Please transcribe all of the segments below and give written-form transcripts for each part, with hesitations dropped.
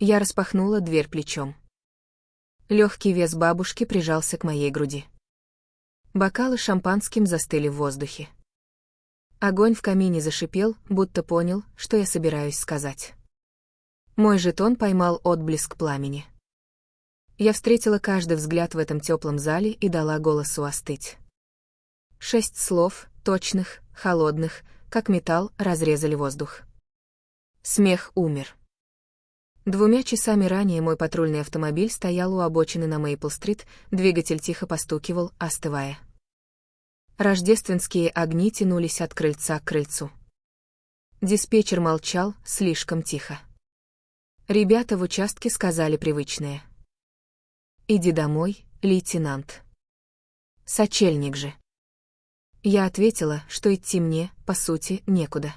Я распахнула дверь плечом. Легкий вес бабушки прижался к моей груди. Бокалы шампанским застыли в воздухе. Огонь в камине зашипел, будто понял, что я собираюсь сказать. Мой жетон поймал отблеск пламени. Я встретила каждый взгляд в этом теплом зале и дала голосу остыть. 6 слов, точных, холодных, как металл, разрезали воздух. Смех умер. 2 часами ранее мой патрульный автомобиль стоял у обочины на Мейпл-стрит, двигатель тихо постукивал, остывая. Рождественские огни тянулись от крыльца к крыльцу. Диспетчер молчал, слишком тихо. Ребята в участке сказали привычное. «Иди домой, лейтенант». Сочельник же. Я ответила, что идти мне, по сути, некуда.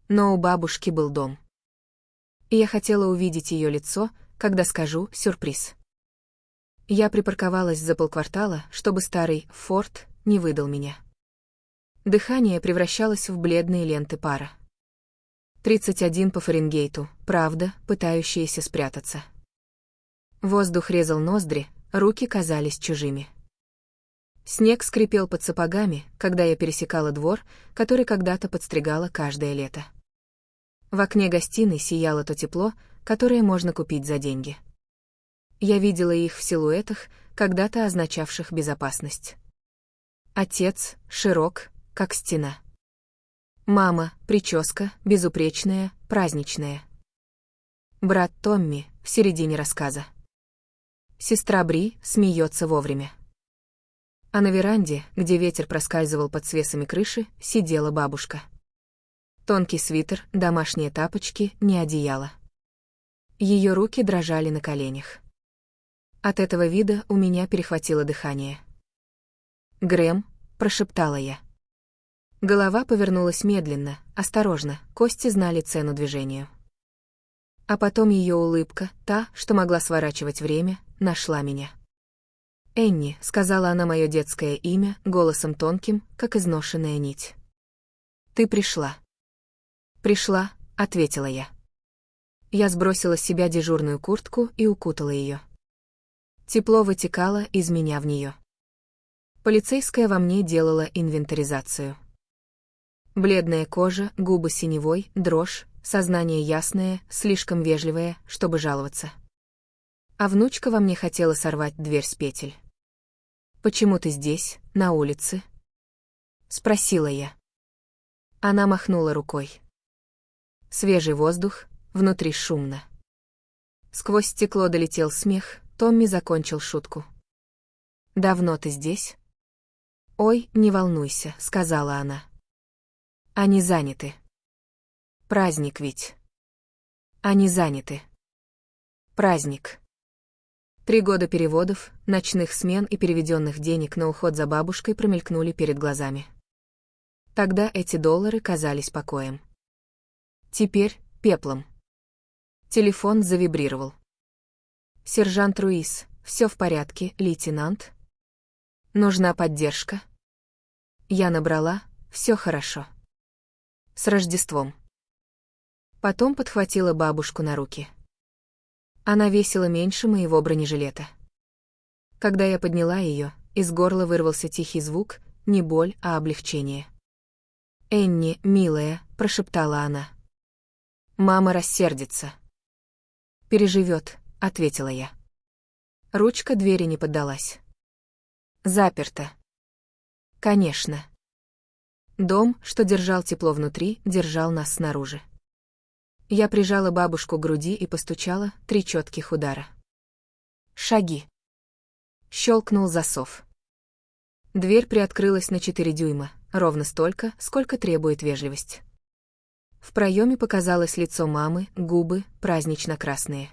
Но у бабушки был дом. И я хотела увидеть ее лицо, когда скажу «сюрприз». Я припарковалась за полквартала, чтобы старый «Форд» не выдал меня. Дыхание превращалось в бледные ленты пара. 31 по Фаренгейту, правда, пытающаяся спрятаться. Воздух резал ноздри, руки казались чужими. Снег скрипел под сапогами, когда я пересекала двор, который когда-то подстригала каждое лето. В окне гостиной сияло то тепло, которое можно купить за деньги. Я видела их в силуэтах, когда-то означавших безопасность. Отец широк, как стена. Мама, прическа, безупречная, праздничная. Брат Томми, в середине рассказа. Сестра Бри смеется вовремя. А на веранде, где ветер проскальзывал под свесами крыши, сидела бабушка. Тонкий свитер, домашние тапочки, не одеяло. Ее руки дрожали на коленях. От этого вида у меня перехватило дыхание. «Грэм», — прошептала я. Голова повернулась медленно, осторожно, кости знали цену движению. А потом ее улыбка, та, что могла сворачивать время, нашла меня. «Энни», — сказала она мое детское имя, голосом тонким, как изношенная нить. «Ты пришла». «Пришла», — ответила я. Я сбросила с себя дежурную куртку и укутала ее. Тепло вытекало из меня в нее. Полицейская во мне делала инвентаризацию. Бледная кожа, губы синевой, дрожь, сознание ясное, слишком вежливое, чтобы жаловаться. А внучка во мне хотела сорвать дверь с петель. «Почему ты здесь, на улице?» — спросила я. Она махнула рукой. Свежий воздух, внутри шумно. Сквозь стекло долетел смех, Томми закончил шутку. «Давно ты здесь?» «Ой, не волнуйся», — сказала она. «Они заняты. Праздник ведь. Они заняты. Праздник». 3 года переводов, ночных смен и переведенных денег на уход за бабушкой промелькнули перед глазами. Тогда эти доллары казались покоем. Теперь — пеплом. Телефон завибрировал. «Сержант Руис, все в порядке, лейтенант? Нужна поддержка?» Я набрала «все хорошо». «С Рождеством». Потом подхватила бабушку на руки. Она весила меньше моего бронежилета. Когда я подняла ее, из горла вырвался тихий звук, не боль, а облегчение. «Энни, милая», — прошептала она. «Мама рассердится». «Переживет», — ответила я. Ручка двери не поддалась. «Заперто». «Конечно». Дом, что держал тепло внутри, держал нас снаружи. Я прижала бабушку к груди и постучала 3 четких удара. Шаги. Щелкнул засов. Дверь приоткрылась на 4 дюйма, ровно столько, сколько требует вежливость. В проеме показалось лицо мамы, губы, празднично-красные.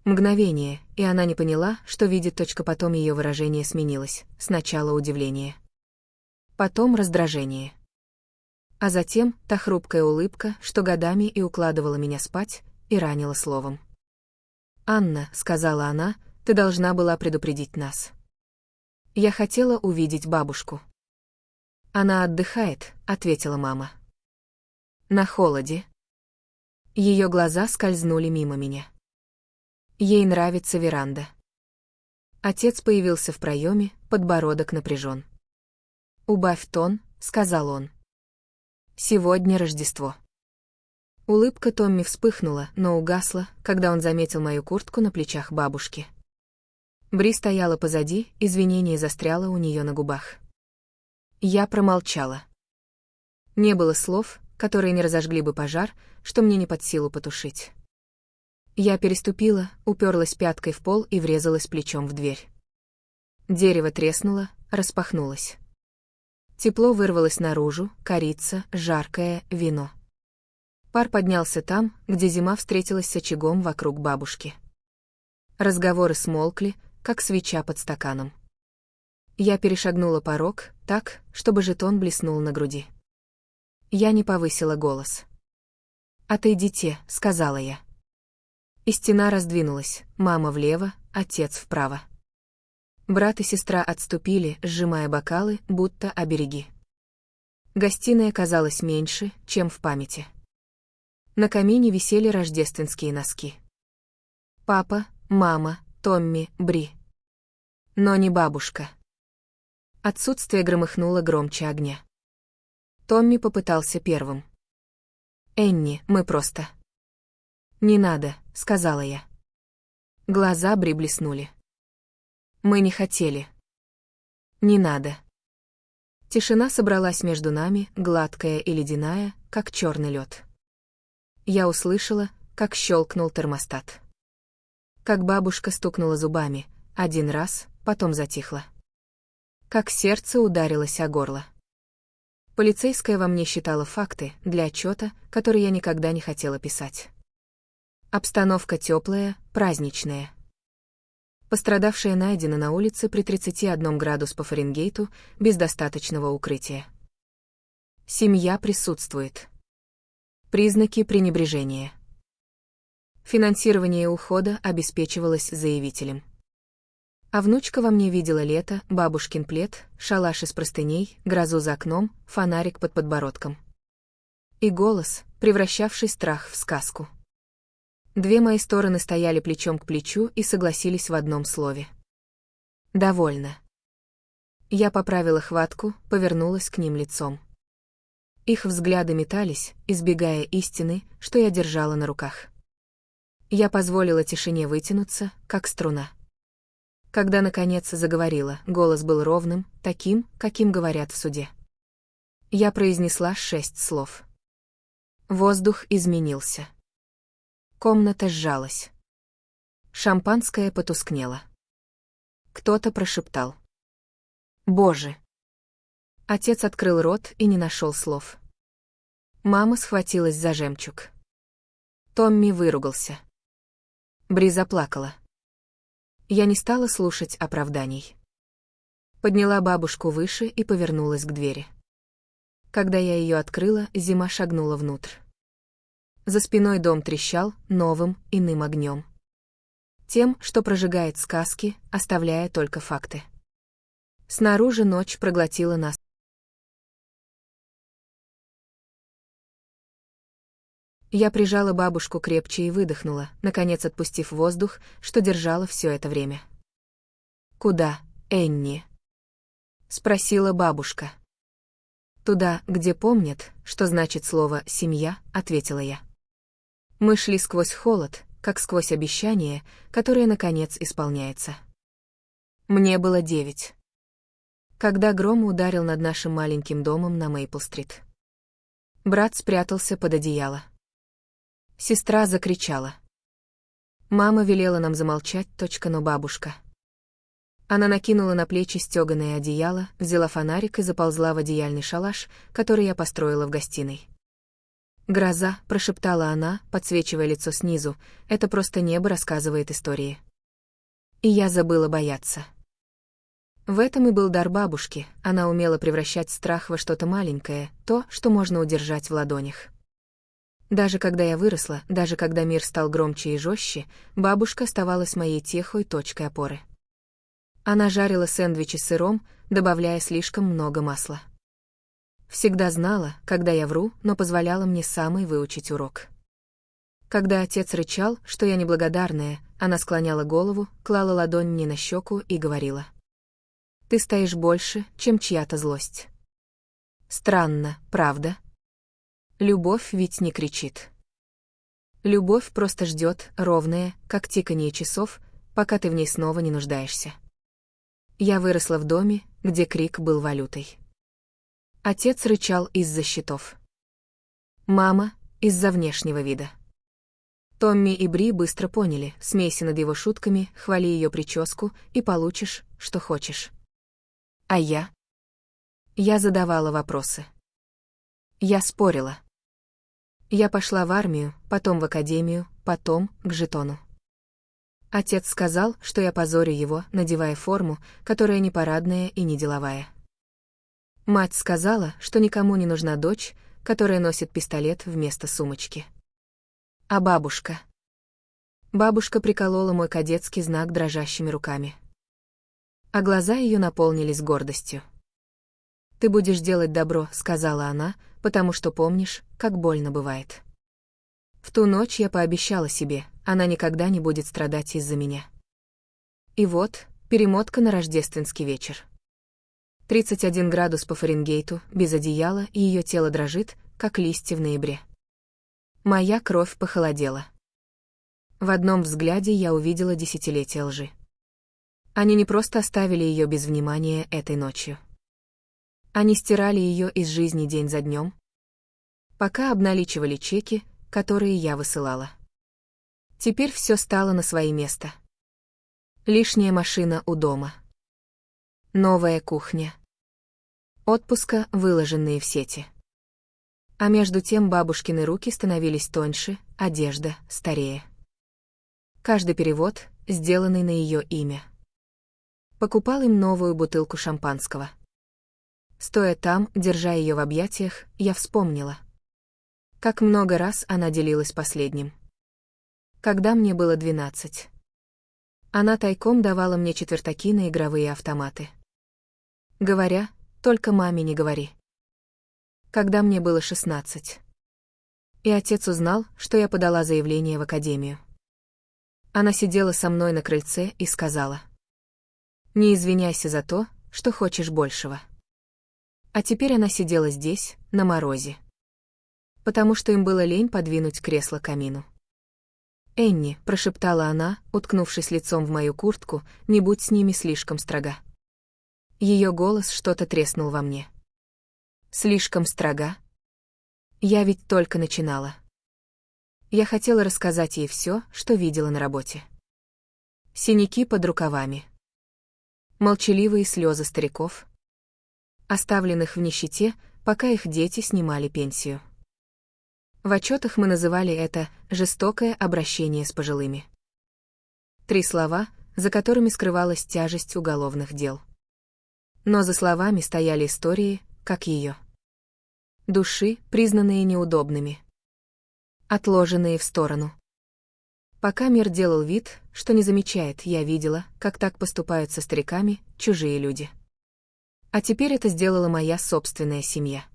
Мгновение, и она не поняла, что видит, потом ее выражение сменилось, сначала удивление. Потом раздражение. А затем та хрупкая улыбка, что годами и укладывала меня спать, и ранила словом. «Анна», — сказала она, — «ты должна была предупредить нас». Я хотела увидеть бабушку. «Она отдыхает», — ответила мама. «На холоде». Ее глаза скользнули мимо меня. Ей нравится веранда. Отец появился в проеме, подбородок напряжен. «Убавь тон», — сказал он. «Сегодня Рождество». Улыбка Томми вспыхнула, но угасла, когда он заметил мою куртку на плечах бабушки. Бри стояла позади, извинение застряло у нее на губах. Я промолчала. Не было слов, которые не разожгли бы пожар, что мне не под силу потушить. Я переступила, уперлась пяткой в пол и врезалась плечом в дверь. Дерево треснуло, распахнулось. Тепло вырвалось наружу, корица, жаркое, вино. Пар поднялся там, где зима встретилась с очагом вокруг бабушки. Разговоры смолкли, как свеча под стаканом. Я перешагнула порог, так, чтобы жетон блеснул на груди. Я не повысила голос. «Отойдите», — сказала я. И стена раздвинулась, мама влево, отец вправо. Брат и сестра отступили, сжимая бокалы, будто обереги. Гостиная казалась меньше, чем в памяти. На камине висели рождественские носки. Папа, мама, Томми, Бри. Но не бабушка. Отсутствие громыхнуло громче огня. Томми попытался первым. «Энни, мы просто...» «Не надо», — сказала я. Глаза Бри блеснули. «Мы не хотели». «Не надо». Тишина собралась между нами, гладкая и ледяная, как черный лед. Я услышала, как щелкнул термостат. Как бабушка стукнула зубами, один раз, потом затихла. Как сердце ударилось о горло. Полицейская во мне считала факты для отчета, который я никогда не хотела писать. Обстановка теплая, праздничная. Пострадавшая найдена на улице при 31 градус по Фаренгейту, без достаточного укрытия. Семья присутствует. Признаки пренебрежения. Финансирование ухода обеспечивалось заявителем. А внучка во мне видела лето, бабушкин плед, шалаш из простыней, грозу за окном, фонарик под подбородком. И голос, превращавший страх в сказку. Две мои стороны стояли плечом к плечу и согласились в одном слове. «Довольно». Я поправила хватку, повернулась к ним лицом. Их взгляды метались, избегая истины, что я держала на руках. Я позволила тишине вытянуться, как струна. Когда, наконец, заговорила, голос был ровным, таким, каким говорят в суде. Я произнесла 6 слов. Воздух изменился. Комната сжалась. Шампанское потускнело. Кто-то прошептал. «Боже!» Отец открыл рот и не нашел слов. Мама схватилась за жемчуг. Томми выругался. Бри заплакала. Я не стала слушать оправданий. Подняла бабушку выше и повернулась к двери. Когда я ее открыла, зима шагнула внутрь. За спиной дом трещал новым, иным огнем. Тем, что прожигает сказки, оставляя только факты. Снаружи ночь проглотила нас. Я прижала бабушку крепче и выдохнула, наконец отпустив воздух, что держала все это время. «Куда, Энни?» — спросила бабушка. «Туда, где помнят, что значит слово «семья», — ответила я. Мы шли сквозь холод, как сквозь обещание, которое, наконец, исполняется. Мне было 9. Когда гром ударил над нашим маленьким домом на Мейпл-стрит. Брат спрятался под одеяло. Сестра закричала. Мама велела нам замолчать, но бабушка. Она накинула на плечи стёганое одеяло, взяла фонарик и заползла в одеяльный шалаш, который я построила в гостиной. «Гроза», — прошептала она, подсвечивая лицо снизу, — «это просто небо рассказывает истории». И я забыла бояться. В этом и был дар бабушки, она умела превращать страх во что-то маленькое, то, что можно удержать в ладонях. Даже когда я выросла, даже когда мир стал громче и жестче, бабушка оставалась моей тихой точкой опоры. Она жарила сэндвичи с сыром, добавляя слишком много масла. Всегда знала, когда я вру, но позволяла мне самой выучить урок. Когда отец рычал, что я неблагодарная, она склоняла голову, клала ладонь мне на щеку и говорила: «Ты стоишь больше, чем чья-то злость». Странно, правда? Любовь ведь не кричит. Любовь просто ждет, ровная, как тиканье часов, пока ты в ней снова не нуждаешься. Я выросла в доме, где крик был валютой. Отец рычал из-за счетов. Мама — из-за внешнего вида. Томми и Бри быстро поняли: смейся над его шутками, хвали ее прическу, и получишь, что хочешь. А я? Я задавала вопросы. Я спорила. Я пошла в армию, потом в академию, потом к жетону. Отец сказал, что я позорю его, надевая форму, которая не парадная и не деловая. Мать сказала, что никому не нужна дочь, которая носит пистолет вместо сумочки. А бабушка? Бабушка приколола мой кадетский знак дрожащими руками. А глаза ее наполнились гордостью. «Ты будешь делать добро», — сказала она, «потому что помнишь, как больно бывает». В ту ночь я пообещала себе, она никогда не будет страдать из-за меня. И вот, перемотка на рождественский вечер. 31 градус по Фаренгейту, без одеяла, и ее тело дрожит, как листья в ноябре. Моя кровь похолодела. В одном взгляде я увидела десятилетия лжи. Они не просто оставили ее без внимания этой ночью. Они стирали ее из жизни день за днем, пока обналичивали чеки, которые я высылала. Теперь все стало на свои места. Лишняя машина у дома. Новая кухня. Отпуска, выложенные в сети. А между тем бабушкины руки становились тоньше, одежда старее. Каждый перевод, сделанный на ее имя. Покупал им новую бутылку шампанского. Стоя там, держа ее в объятиях, я вспомнила, как много раз она делилась последним. Когда мне было 12. Она тайком давала мне четвертаки на игровые автоматы. Говоря: «Только маме не говори». Когда мне было 16. И отец узнал, что я подала заявление в академию. Она сидела со мной на крыльце и сказала: «Не извиняйся за то, что хочешь большего». А теперь она сидела здесь, на морозе. Потому что им было лень подвинуть кресло к камину. «Энни», — прошептала она, уткнувшись лицом в мою куртку, — «не будь с ними слишком строга». Ее голос что-то треснул во мне. Слишком строга? Я ведь только начинала. Я хотела рассказать ей все, что видела на работе. Синяки под рукавами. Молчаливые слезы стариков, оставленных в нищете, пока их дети снимали пенсию. В отчетах мы называли это «жестокое обращение с пожилыми». 3 слова, за которыми скрывалась тяжесть уголовных дел. Но за словами стояли истории, как ее. Души, признанные неудобными. Отложенные в сторону. Пока мир делал вид, что не замечает, я видела, как так поступают со стариками чужие люди. А теперь это сделала моя собственная семья.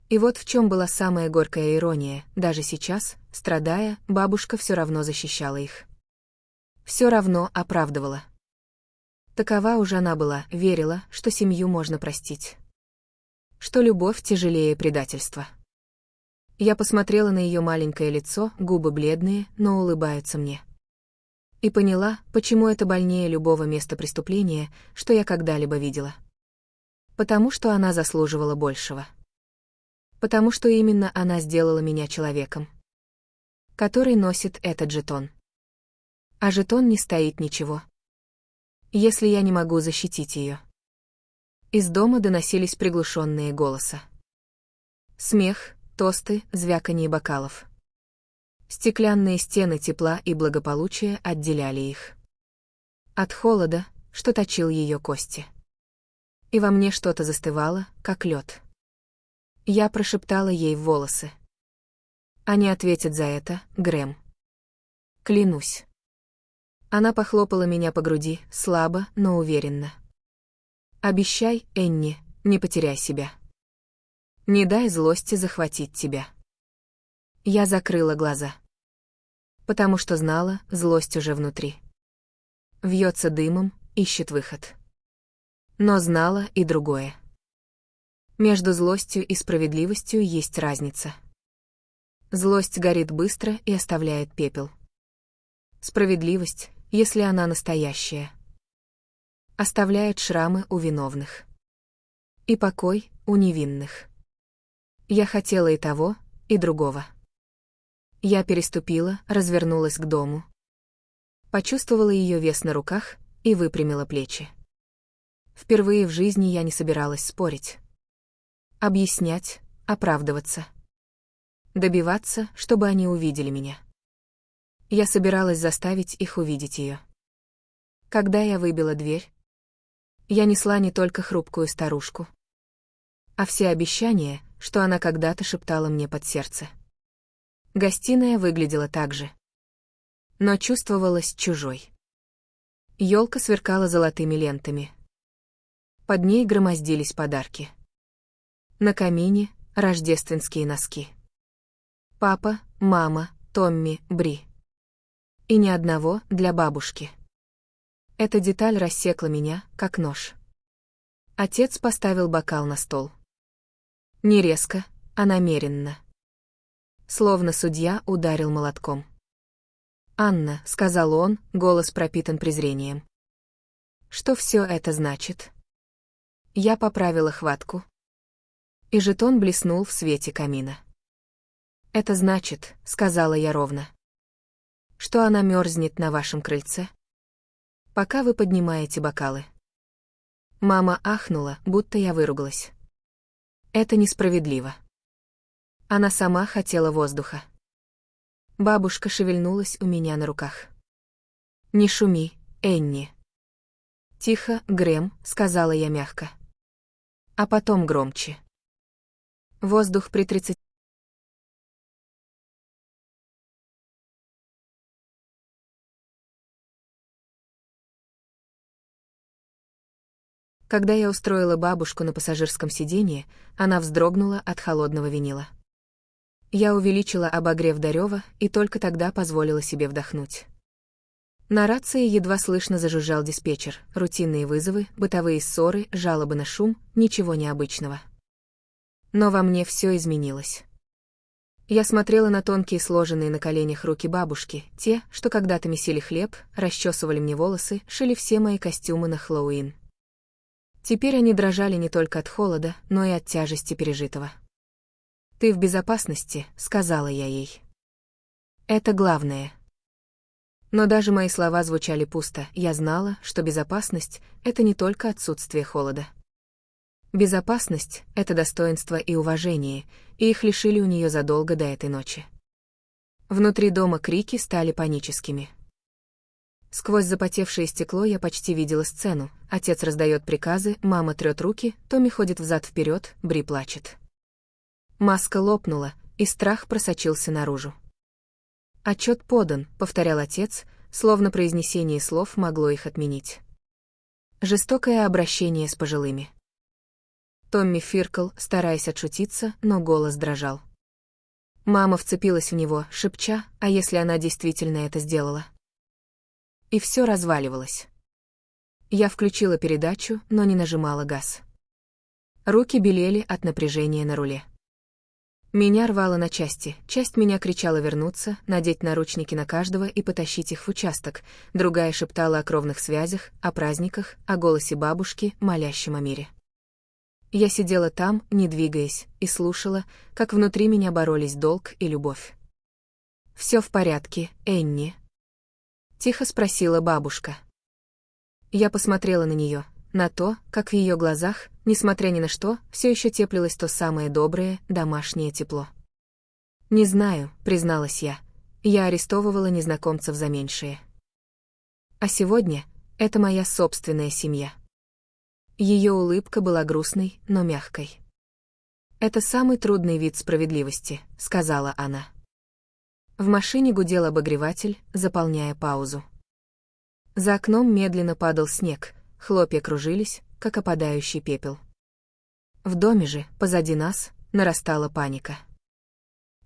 И вот в чем была самая горькая ирония: даже сейчас, страдая, бабушка все равно защищала их. Все равно оправдывала. Такова уже она была, верила, что семью можно простить. Что любовь тяжелее предательства. Я посмотрела на ее маленькое лицо, губы бледные, но улыбаются мне. И поняла, почему это больнее любого места преступления, что я когда-либо видела. Потому что она заслуживала большего. Потому что именно она сделала меня человеком, который носит этот жетон. А жетон не стоит ничего, если я не могу защитить ее. Из дома доносились приглушенные голоса. Смех, тосты, звяканье бокалов. Стеклянные стены тепла и благополучия отделяли их от холода, что точил ее кости. И во мне что-то застывало, как лед. Я прошептала ей в волосы: «Они ответят за это, Грэм. Клянусь». Она похлопала меня по груди, слабо, но уверенно. «Обещай, Энни, не потеряй себя. Не дай злости захватить тебя». Я закрыла глаза. Потому что знала, злость уже внутри. Вьется дымом, ищет выход. Но знала и другое. Между злостью и справедливостью есть разница. Злость горит быстро и оставляет пепел. Справедливость, если она настоящая, оставляет шрамы у виновных. И покой у невинных. Я хотела и того, и другого. Я переступила, развернулась к дому. Почувствовала ее вес на руках и выпрямила плечи. Впервые в жизни я не собиралась спорить. Объяснять, оправдываться. Добиваться, чтобы они увидели меня. Я собиралась заставить их увидеть ее. Когда я выбила дверь, я несла не только хрупкую старушку, а все обещания, что она когда-то шептала мне под сердце. Гостиная выглядела так же, но чувствовалась чужой. Ёлка сверкала золотыми лентами. Под ней громоздились подарки. На камине — рождественские носки. Папа, мама, Томми, Бри. И ни одного для бабушки. Эта деталь рассекла меня, как нож. Отец поставил бокал на стол. Не резко, а намеренно. Словно судья ударил молотком. «Анна», — сказал он, голос пропитан презрением. «Что все это значит?» Я поправила хватку. И жетон блеснул в свете камина. «Это значит», — сказала я ровно, «что она мерзнет на вашем крыльце, пока вы поднимаете бокалы». Мама ахнула, будто я выругалась. Это несправедливо. Она сама хотела воздуха. Бабушка шевельнулась у меня на руках. «Не шуми, Энни». «Тихо, Грэм», — сказала я мягко. А потом громче. Воздух при 30. Когда я устроила бабушку на пассажирском сиденье, она вздрогнула от холодного винила. Я увеличила обогрев до рёва и только тогда позволила себе вдохнуть. На рации едва слышно зажужжал диспетчер, рутинные вызовы, бытовые ссоры, жалобы на шум, ничего необычного. Но во мне все изменилось. Я смотрела на тонкие сложенные на коленях руки бабушки, те, что когда-то месили хлеб, расчесывали мне волосы, шили все мои костюмы на Хэллоуин. Теперь они дрожали не только от холода, но и от тяжести пережитого. «Ты в безопасности», — сказала я ей. «Это главное». Но даже мои слова звучали пусто, я знала, что безопасность — это не только отсутствие холода. Безопасность — это достоинство и уважение, и их лишили у нее задолго до этой ночи. Внутри дома крики стали паническими. Сквозь запотевшее стекло я почти видела сцену. Отец раздает приказы, мама трёт руки, Томми ходит взад-вперед, Бри плачет. Маска лопнула, и страх просочился наружу. «Отчет подан», — повторял отец, словно произнесение слов могло их отменить. Жестокое обращение с пожилыми. Томми фыркал, стараясь отшутиться, но голос дрожал. Мама вцепилась в него, шепча, а если она действительно это сделала? И все разваливалось. Я включила передачу, но не нажимала газ. Руки белели от напряжения на руле. Меня рвало на части, часть меня кричала вернуться, надеть наручники на каждого и потащить их в участок, другая шептала о кровных связях, о праздниках, о голосе бабушки, молящем о мире. Я сидела там, не двигаясь, и слушала, как внутри меня боролись долг и любовь. «Все в порядке, Энни?» — тихо спросила бабушка. Я посмотрела на нее, на то, как в ее глазах, несмотря ни на что, все еще теплилось то самое доброе, домашнее тепло. «Не знаю», — призналась я. Я арестовывала незнакомцев за меньшее. А сегодня это моя собственная семья. Ее улыбка была грустной, но мягкой. «Это самый трудный вид справедливости», — сказала она. В машине гудел обогреватель, заполняя паузу. За окном медленно падал снег, хлопья кружились, как опадающий пепел. В доме же, позади нас, нарастала паника.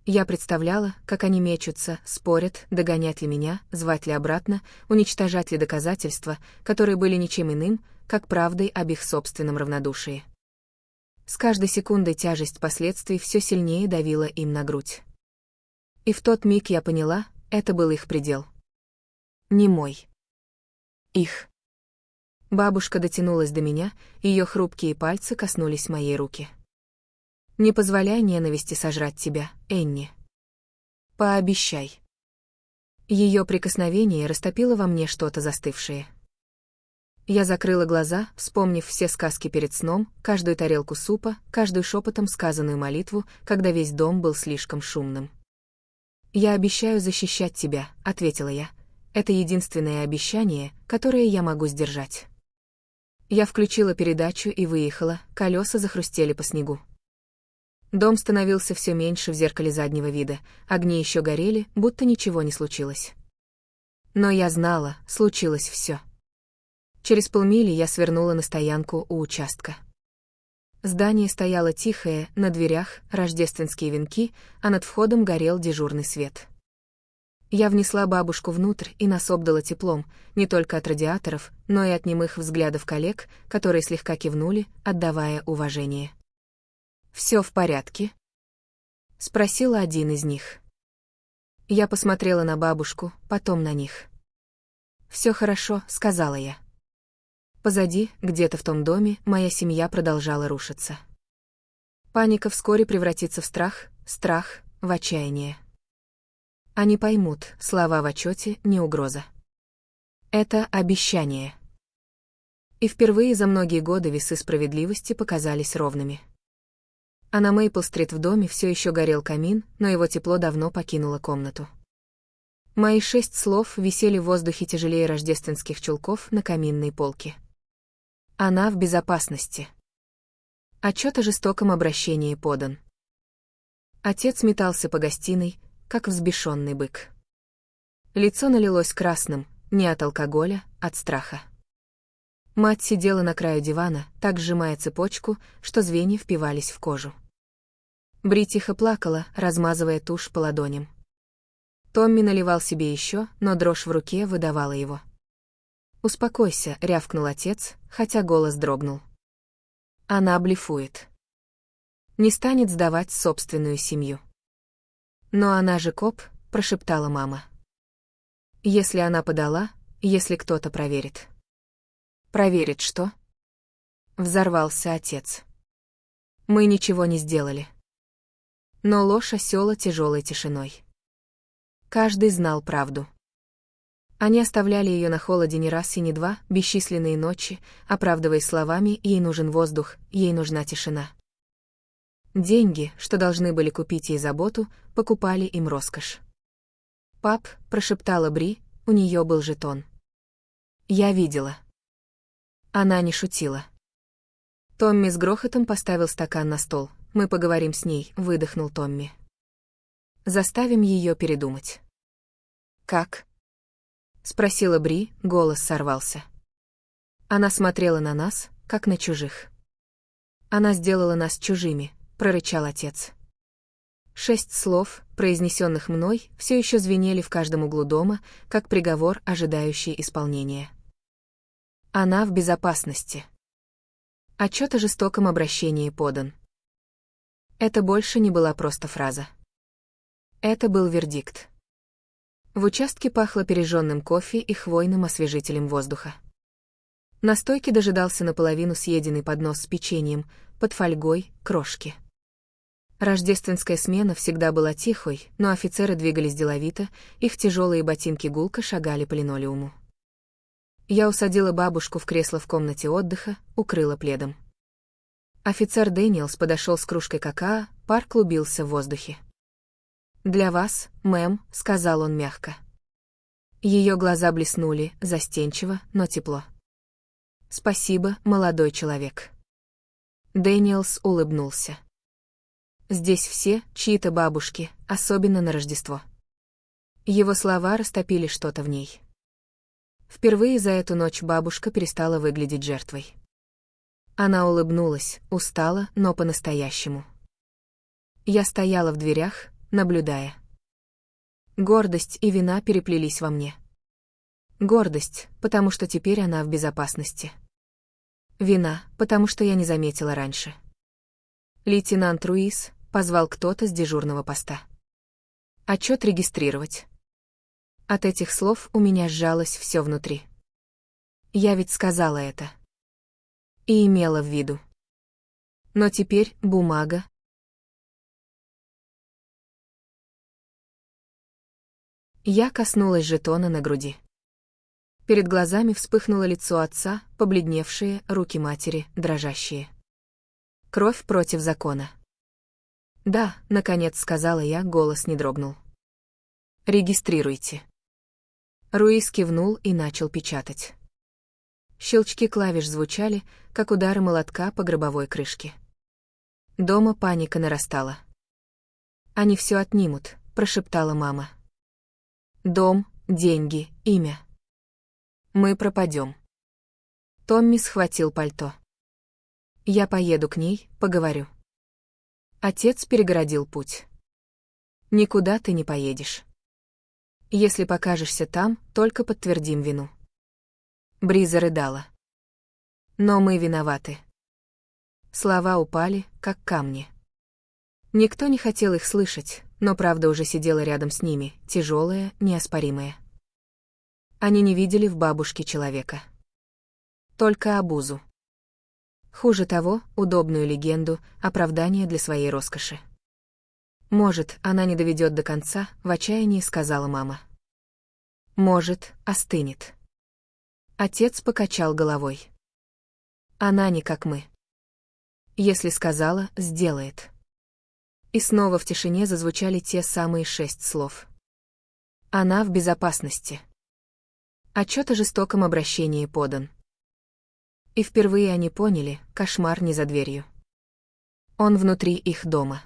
Я представляла, как они мечутся, спорят, догонять ли меня, звать ли обратно, уничтожать ли доказательства, которые были ничем иным, как правдой об их собственном равнодушии. С каждой секундой тяжесть последствий все сильнее давила им на грудь. И в тот миг я поняла, это был их предел. Не мой. Их. Бабушка дотянулась до меня, ее хрупкие пальцы коснулись моей руки. «Не позволяй ненависти сожрать тебя, Энни. Пообещай». Ее прикосновение растопило во мне что-то застывшее. Я закрыла глаза, вспомнив все сказки перед сном, каждую тарелку супа, каждую шепотом сказанную молитву, когда весь дом был слишком шумным. «Я обещаю защищать тебя», — ответила я. «Это единственное обещание, которое я могу сдержать». Я включила передачу и выехала, колеса захрустели по снегу. Дом становился все меньше в зеркале заднего вида, огни еще горели, будто ничего не случилось. Но я знала, случилось все. Через полмили я свернула на стоянку у участка. Здание стояло тихое, на дверях рождественские венки, а над входом горел дежурный свет. Я внесла бабушку внутрь, и нас обдало теплом, не только от радиаторов, но и от немых взглядов коллег, которые слегка кивнули, отдавая уважение. «Все в порядке?» — спросила один из них. Я посмотрела на бабушку, потом на них. «Все хорошо», — сказала я. Позади, где-то в том доме, моя семья продолжала рушиться. Паника вскоре превратится в страх, страх — в отчаяние. Они поймут, слова в отчете — не угроза. Это обещание. И впервые за многие годы весы справедливости показались ровными. А на Мейпл-стрит в доме все еще горел камин, но его тепло давно покинуло комнату. Мои 6 слов висели в воздухе тяжелее рождественских чулков на каминной полке. Она в безопасности. Отчет о жестоком обращении подан. Отец метался по гостиной, как взбешенный бык. Лицо налилось красным, не от алкоголя, от страха. Мать сидела на краю дивана, так сжимая цепочку, что звенья впивались в кожу. Бри тихо плакала, размазывая тушь по ладоням. Томми наливал себе еще, но дрожь в руке выдавала его. «Успокойся», — рявкнул отец, хотя голос дрогнул. Она блефует. Не станет сдавать собственную семью. «Но она же коп», — прошептала мама. «Если она подала, если кто-то проверит». «Проверит что?» Взорвался отец. «Мы ничего не сделали». Но ложь осела тяжелой тишиной. Каждый знал правду. Они оставляли ее на холоде не раз и не два, бесчисленные ночи, оправдываясь словами «ей нужен воздух, ей нужна тишина». Деньги, что должны были купить ей заботу, покупали им роскошь. «Пап», — прошептала Бри, у нее был жетон. «Я видела». Она не шутила. Томми с грохотом поставил стакан на стол. «Мы поговорим с ней», — выдохнул Томми. «Заставим ее передумать». «Как?» — спросила Бри, голос сорвался. Она смотрела на нас, как на чужих. «Она сделала нас чужими», — прорычал отец. 6 слов, произнесенных мной, все еще звенели в каждом углу дома, как приговор, ожидающий исполнения. Она в безопасности. Отчет о жестоком обращении подан. Это больше не была просто фраза. Это был вердикт. В участке пахло пережженным кофе и хвойным освежителем воздуха. На стойке дожидался наполовину съеденный поднос с печеньем, под фольгой, крошки. Рождественская смена всегда была тихой, но офицеры двигались деловито, их тяжелые ботинки гулко шагали по линолеуму. Я усадила бабушку в кресло в комнате отдыха, укрыла пледом. Офицер Дэниелс подошел с кружкой какао, пар клубился в воздухе. «Для вас, мэм», — сказал он мягко. Ее глаза блеснули, застенчиво, но тепло. «Спасибо, молодой человек». Дэниелс улыбнулся. «Здесь все чьи-то бабушки, особенно на Рождество». Его слова растопили что-то в ней. Впервые за эту ночь бабушка перестала выглядеть жертвой. Она улыбнулась, устала, но по-настоящему. Я стояла в дверях, наблюдая. Гордость и вина переплелись во мне. Гордость, потому что теперь она в безопасности. Вина, потому что я не заметила раньше. Лейтенант Руис позвал кто-то с дежурного поста. Отчет регистрировать. От этих слов у меня сжалось все внутри. Я ведь сказала это. И имела в виду. Но теперь бумага. Я коснулась жетона на груди. Перед глазами вспыхнуло лицо отца, побледневшие, руки матери, дрожащие. Кровь против закона. «Да», — наконец сказала я, голос не дрогнул. «Регистрируйте». Руис кивнул и начал печатать. Щелчки клавиш звучали, как удары молотка по гробовой крышке. Дома паника нарастала. «Они все отнимут», — прошептала мама. «Дом, деньги, имя. Мы пропадем». Томми схватил пальто. «Я поеду к ней, поговорю». Отец перегородил путь. «Никуда ты не поедешь. Если покажешься там, только подтвердим вину». Бриза рыдала. «Но мы виноваты». Слова упали, как камни. Никто не хотел их слышать, но правда уже сидела рядом с ними, тяжелая, неоспоримая. Они не видели в бабушке человека. Только обузу. Хуже того, удобную легенду, оправдание для своей роскоши. «Может, она не доведет до конца», — в отчаянии сказала мама. «Может, остынет». Отец покачал головой. «Она не как мы. Если сказала, сделает». И снова в тишине зазвучали те самые 6 слов. Она в безопасности. Отчет о жестоком обращении подан. И впервые они поняли, кошмар не за дверью. Он внутри их дома.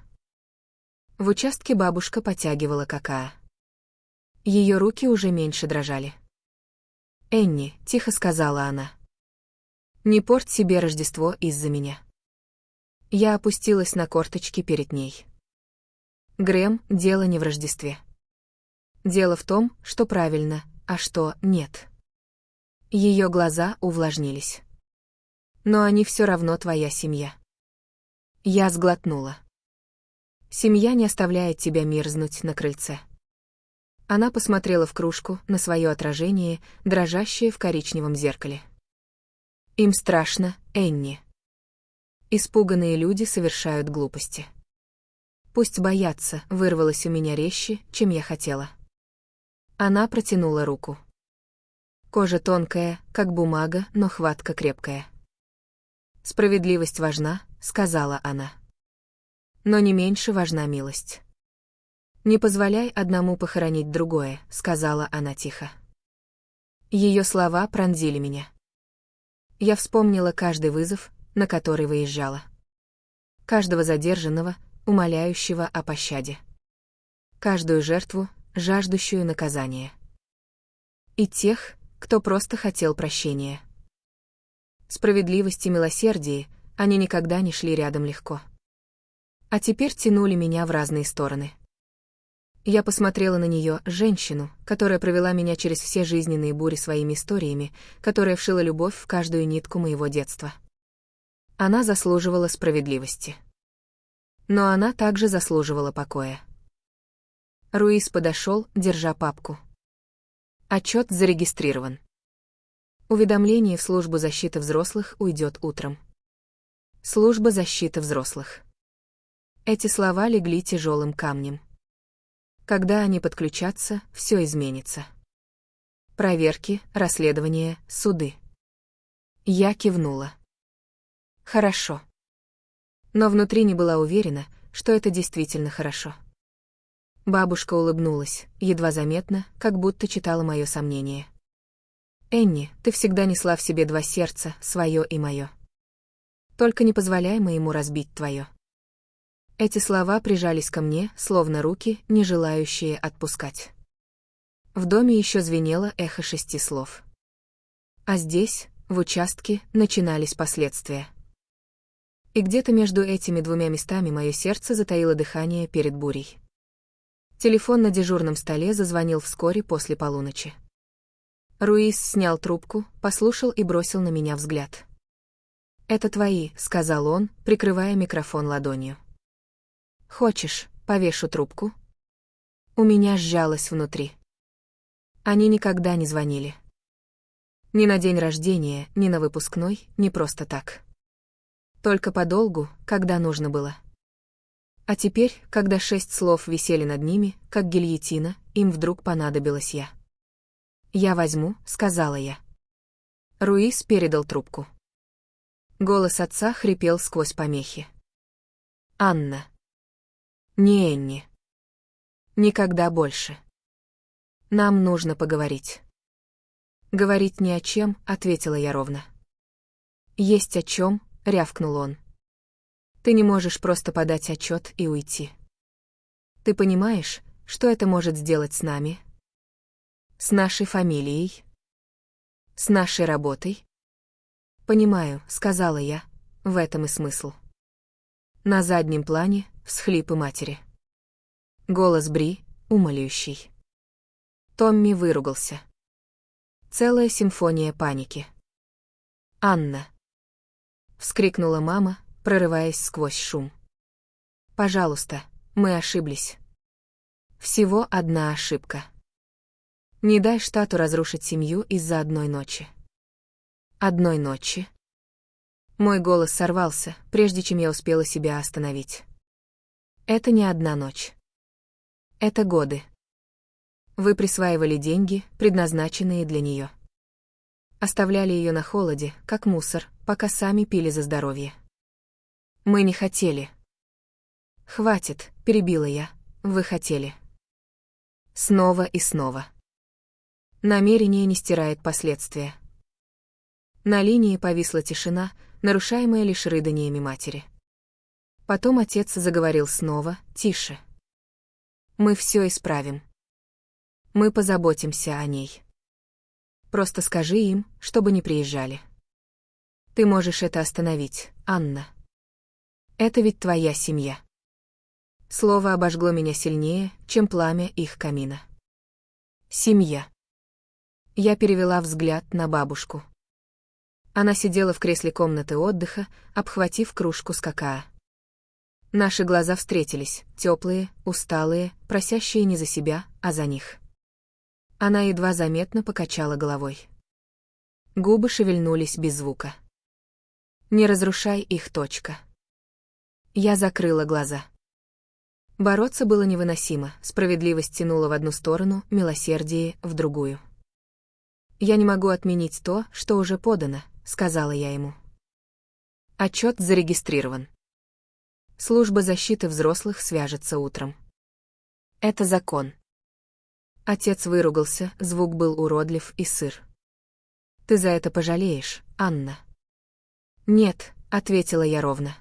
В участке бабушка потягивала какао. Ее руки уже меньше дрожали. «Энни», — тихо сказала она. «Не порть себе Рождество из-за меня». Я опустилась на корточки перед ней. «Грэм, дело не в Рождестве. Дело в том, что правильно, а что нет». Ее глаза увлажнились. «Но они все равно твоя семья». Я сглотнула. «Семья не оставляет тебя мерзнуть на крыльце». Она посмотрела в кружку, на свое отражение, дрожащее в коричневом зеркале. «Им страшно, Энни. Испуганные люди совершают глупости». «Пусть боятся», — вырвалось у меня резче, чем я хотела. Она протянула руку. Кожа тонкая, как бумага, но хватка крепкая. «Справедливость важна», — сказала она. «Но не меньше важна милость». «Не позволяй одному похоронить другое», — сказала она тихо. Ее слова пронзили меня. Я вспомнила каждый вызов, на который выезжала. Каждого задержанного, умоляющего о пощаде. Каждую жертву, жаждущую наказания. И тех, кто просто хотел прощения. Справедливость и милосердие, они никогда не шли рядом легко. А теперь тянули меня в разные стороны. Я посмотрела на нее, женщину, которая провела меня через все жизненные бури своими историями, которая вшила любовь в каждую нитку моего детства. Она заслуживала справедливости. Но она также заслуживала покоя. Руис подошел, держа папку. Отчет зарегистрирован. Уведомление в службу защиты взрослых уйдет утром. Служба защиты взрослых. Эти слова легли тяжелым камнем. Когда они подключатся, все изменится. Проверки, расследования, суды. Я кивнула. Хорошо. Но внутри не была уверена, что это действительно хорошо. Бабушка улыбнулась, едва заметно, как будто читала мое сомнение. «Энни, ты всегда несла в себе 2 сердца, свое и мое. Только не позволяй моему разбить твое». Эти слова прижались ко мне, словно руки, не желающие отпускать. В доме еще звенело эхо 6 слов. А здесь, в участке, начинались последствия. И где-то между этими 2 местами мое сердце затаило дыхание перед бурей. Телефон на дежурном столе зазвонил вскоре после полуночи. Руис снял трубку, послушал и бросил на меня взгляд. «Это твои», — сказал он, прикрывая микрофон ладонью. «Хочешь, повешу трубку?» У меня сжалось внутри. Они никогда не звонили. Ни на день рождения, ни на выпускной, ни просто так. Только подолгу, когда нужно было. А теперь, когда 6 слов висели над ними, как гильотина, им вдруг понадобилась я. «Я возьму», — сказала я. Руис передал трубку. Голос отца хрипел сквозь помехи. «Анна». «Не Энни. Никогда больше. Нам нужно поговорить». «Говорить ни о чем», — ответила я ровно. «Есть о чем», — рявкнул он. «Ты не можешь просто подать отчет и уйти. Ты понимаешь, что это может сделать с нами? С нашей фамилией? С нашей работой?» «Понимаю», — сказала я, — «в этом и смысл». На заднем плане — всхлипы матери. Голос Бри, умоляющий. Томми выругался. Целая симфония паники. «Анна!» — вскрикнула мама, прорываясь сквозь шум. «Пожалуйста, мы ошиблись. Всего одна ошибка. Не дай штату разрушить семью из-за одной ночи». «Одной ночи?» Мой голос сорвался, прежде чем я успела себя остановить. «Это не одна ночь. Это годы. Вы присваивали деньги, предназначенные для нее. Оставляли ее на холоде, как мусор, пока сами пили за здоровье. Мы не хотели». «Хватит», — перебила я, — «вы хотели». Снова и снова. Намерение не стирает последствия. На линии повисла тишина, нарушаемая лишь рыданиями матери. Потом отец заговорил снова, тише. «Мы все исправим. Мы позаботимся о ней. Просто скажи им, чтобы не приезжали. Ты можешь это остановить, Анна. Это ведь твоя семья». Слово обожгло меня сильнее, чем пламя их камина. Семья. Я перевела взгляд на бабушку. Она сидела в кресле комнаты отдыха, обхватив кружку с какао. Наши глаза встретились, теплые, усталые, просящие не за себя, а за них. Она едва заметно покачала головой. Губы шевельнулись без звука. «Не разрушай их, точка». Я закрыла глаза. Бороться было невыносимо, справедливость тянула в одну сторону, милосердие — в другую. «Я не могу отменить то, что уже подано», — сказала я ему. Отчет зарегистрирован. Служба защиты взрослых свяжется утром. Это закон. Отец выругался, звук был уродлив и сыр. «Ты за это пожалеешь, Анна?» «Нет», — ответила я ровно.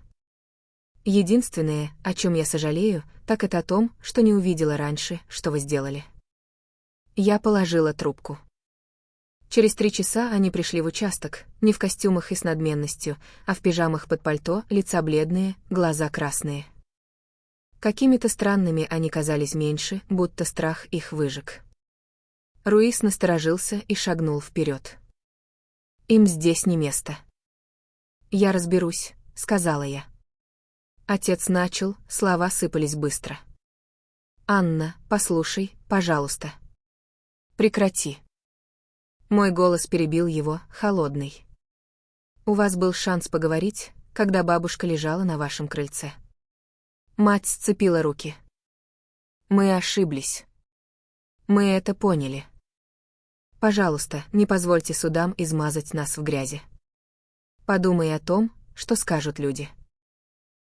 «Единственное, о чем я сожалею, так это о том, что не увидела раньше, что вы сделали». Я положила трубку. Через 3 часа они пришли в участок, не в костюмах и с надменностью, а в пижамах под пальто, лица бледные, глаза красные. Какими-то странными они казались меньше, будто страх их выжег. Руис насторожился и шагнул вперед. «Им здесь не место». «Я разберусь», — сказала я. Отец начал, слова сыпались быстро. «Анна, послушай, пожалуйста. Прекрати». Мой голос перебил его, холодный. «У вас был шанс поговорить, когда бабушка лежала на вашем крыльце». Мать сцепила руки. «Мы ошиблись. Мы это поняли. Пожалуйста, не позвольте судам измазать нас в грязи. Подумай о том, что скажут люди».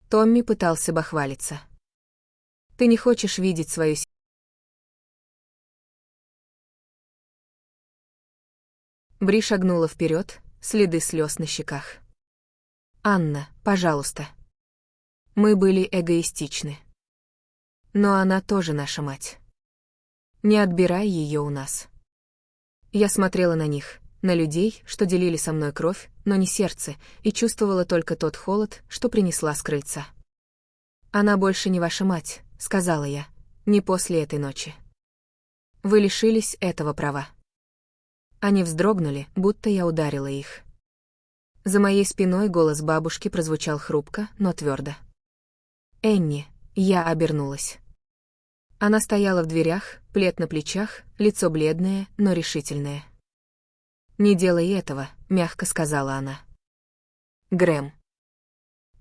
Томми пытался бахвалиться. «Ты не хочешь видеть свою семью». Бри шагнула вперед, следы слез на щеках. «Анна, пожалуйста. Мы были эгоистичны. Но она тоже наша мать. Не отбирай ее у нас». Я смотрела на них, на людей, что делили со мной кровь, но не сердце, и чувствовала только тот холод, что принесла с крыльца. «Она больше не ваша мать», — сказала я. Не после этой ночи. Вы лишились этого права. Они вздрогнули, будто я ударила их. За моей спиной голос бабушки прозвучал хрупко, но твердо. «Энни», я обернулась. Она стояла в дверях, плед на плечах, лицо бледное, но решительное. «Не делай этого», — мягко сказала она. «Грэм».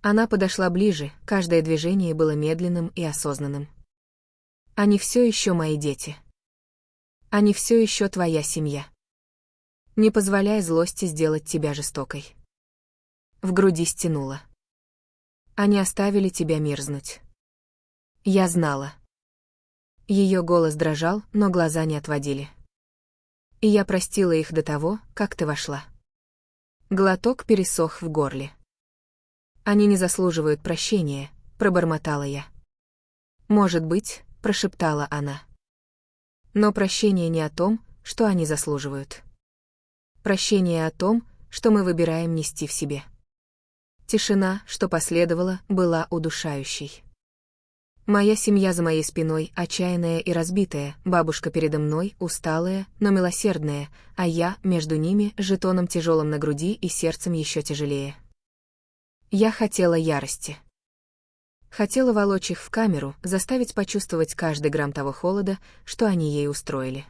Она подошла ближе, каждое движение было медленным и осознанным. «Они все еще мои дети. Они все еще твоя семья. Не позволяй злости сделать тебя жестокой». В груди стянуло. «Они оставили тебя мерзнуть». Я знала. Ее голос дрожал, но глаза не отводили. И я простила их до того, как ты вошла. Глоток пересох в горле. «Они не заслуживают прощения», — пробормотала я. «Может быть», — прошептала она. «Но прощение не о том, что они заслуживают. Прощение о том, что мы выбираем нести в себе». Тишина, что последовала, была удушающей. Моя семья за моей спиной, отчаянная и разбитая, бабушка передо мной, усталая, но милосердная, а я, между ними, с жетоном тяжелым на груди и сердцем еще тяжелее. Я хотела ярости. Хотела волочь их в камеру, заставить почувствовать каждый грамм того холода, что они ей устроили.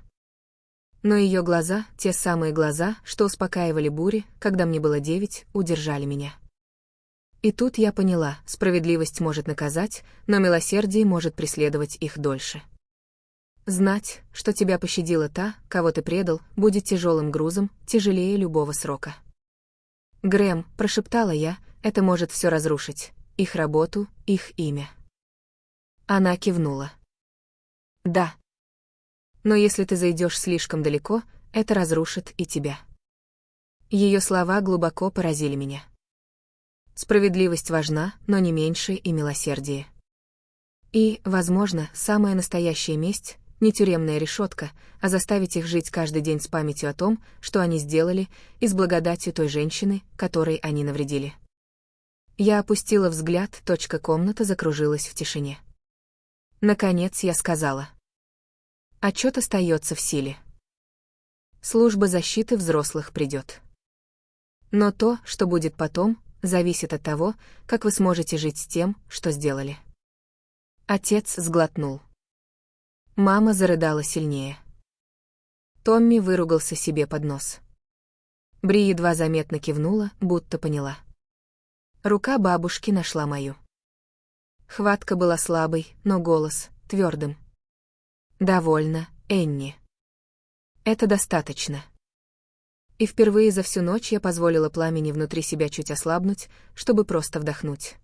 Но ее глаза, те самые глаза, что успокаивали бури, когда мне было 9, удержали меня. И тут я поняла, справедливость может наказать, но милосердие может преследовать их дольше. Знать, что тебя пощадила та, кого ты предал, будет тяжелым грузом, тяжелее любого срока. «Грэм», — прошептала я, — «это может все разрушить, их работу, их имя». Она кивнула. «Да. Но если ты зайдешь слишком далеко, это разрушит и тебя». Ее слова глубоко поразили меня. Справедливость важна, но не меньше и милосердие. И, возможно, самая настоящая месть — не тюремная решетка, а заставить их жить каждый день с памятью о том, что они сделали, и с благодатью той женщины, которой они навредили. Я опустила взгляд, комната закружилась в тишине. Наконец я сказала. Отчет остается в силе. Служба защиты взрослых придет. Но то, что будет потом, зависит от того, как вы сможете жить с тем, что сделали. Отец сглотнул. Мама зарыдала сильнее. Томми выругался себе под нос. Бри едва заметно кивнула, будто поняла. Рука бабушки нашла мою. Хватка была слабой, но голос — твердым. «Довольно, Энни. Это достаточно». И впервые за всю ночь я позволила пламени внутри себя чуть ослабнуть, чтобы просто вдохнуть.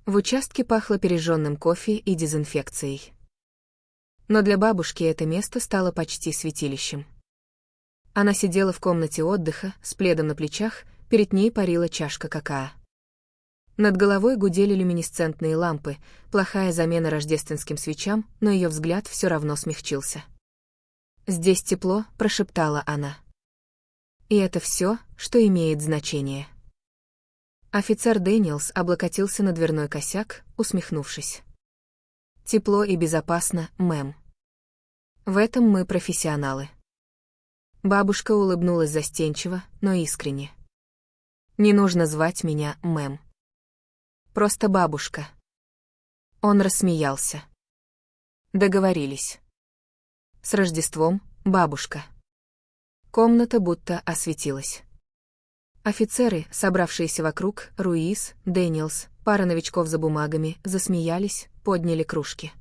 В участке пахло пережженным кофе и дезинфекцией. Но для бабушки это место стало почти святилищем. Она сидела в комнате отдыха, с пледом на плечах, перед ней парила чашка какао. Над головой гудели люминесцентные лампы, плохая замена рождественским свечам, но ее взгляд все равно смягчился. «Здесь тепло», — прошептала она. И это все, что имеет значение. Офицер Дэниелс облокотился на дверной косяк, усмехнувшись. Тепло и безопасно, мэм. В этом мы профессионалы. Бабушка улыбнулась застенчиво, но искренне. Не нужно звать меня мэм. Просто бабушка. Он рассмеялся. Договорились. С Рождеством, бабушка. Комната будто осветилась. Офицеры, собравшиеся вокруг, Руис, Дэниелс, пара новичков за бумагами, засмеялись, подняли кружки.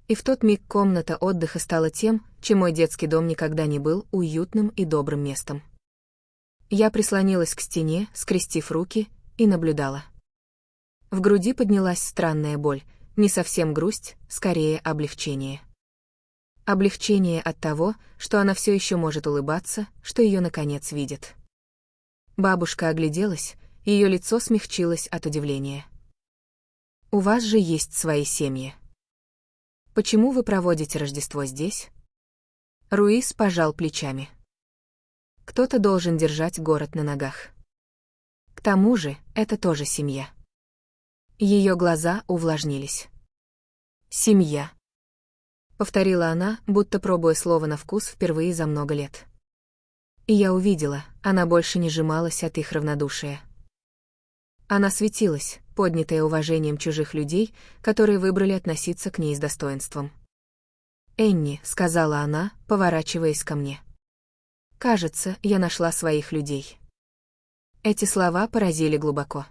И в тот миг комната отдыха стала тем, чем мой детский дом никогда не был, уютным и добрым местом. Я прислонилась к стене, скрестив руки, и наблюдала. В груди поднялась странная боль, не совсем грусть, скорее облегчение. Облегчение от того, что она все еще может улыбаться, что ее наконец видит. Бабушка огляделась, ее лицо смягчилось от удивления. «У вас же есть свои семьи. Почему вы проводите Рождество здесь?» Руис пожал плечами. «Кто-то должен держать город на ногах. К тому же, это тоже семья». Ее глаза увлажнились. «Семья. повторила она, будто пробуя слово на вкус впервые за много лет. И я увидела, она больше не сжималась от их равнодушия. Она светилась, поднятая уважением чужих людей, которые выбрали относиться к ней с достоинством. «Энни», — сказала она, поворачиваясь ко мне. «Кажется, я нашла своих людей». Эти слова поразили глубоко.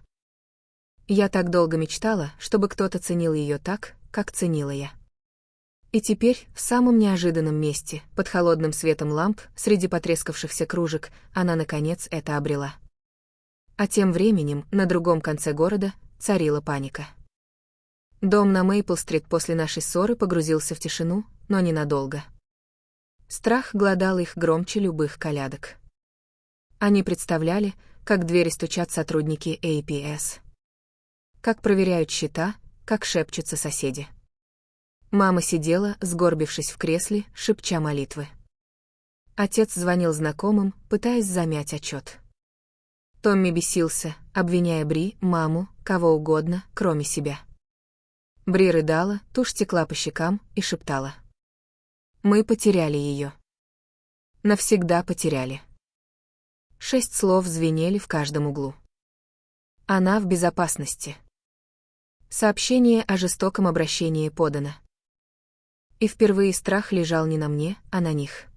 Я так долго мечтала, чтобы кто-то ценил ее так, как ценила я. И теперь, в самом неожиданном месте, под холодным светом ламп, среди потрескавшихся кружек, она, наконец, это обрела. А тем временем, на другом конце города, царила паника. Дом на Мейпл-стрит после нашей ссоры погрузился в тишину, но ненадолго. Страх глодал их громче любых колядок. Они представляли, как в двери стучат сотрудники APS. Как проверяют счета, как шепчутся соседи. Мама сидела, сгорбившись в кресле, шепча молитвы. Отец звонил знакомым, пытаясь замять отчет. Томми бесился, обвиняя Бри, маму, кого угодно, кроме себя. Бри рыдала, тушь текла по щекам и шептала. Мы потеряли ее. Навсегда потеряли. 6 слов звенели в каждом углу. Она в безопасности. Сообщение о жестоком обращении подано. И впервые страх лежал не на мне, а на них.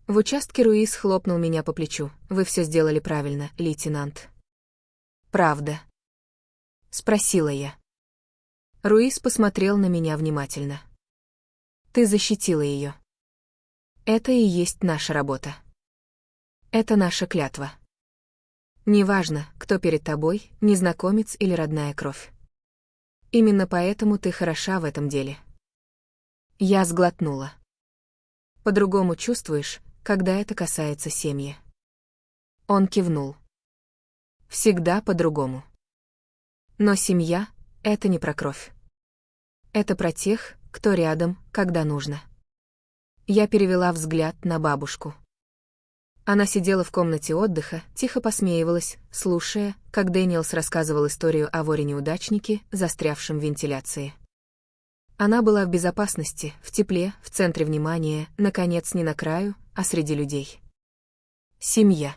В участке Руис хлопнул меня по плечу. «Вы все сделали правильно, лейтенант». «Правда?» — спросила я. Руис посмотрел на меня внимательно. «Ты защитила ее. Это и есть наша работа. Это наша клятва. Неважно, кто перед тобой, незнакомец или родная кровь. Именно поэтому ты хороша в этом деле». Я сглотнула. По-другому чувствуешь, когда это касается семьи. Он кивнул. Всегда по-другому. Но семья — это не про кровь. Это про тех, кто рядом, когда нужно. Я перевела взгляд на бабушку. Она сидела в комнате отдыха, тихо посмеивалась, слушая, как Дэниелс рассказывал историю о воре-неудачнике, застрявшем в вентиляции. Она была в безопасности, в тепле, в центре внимания, наконец, не на краю, а среди людей. Семья.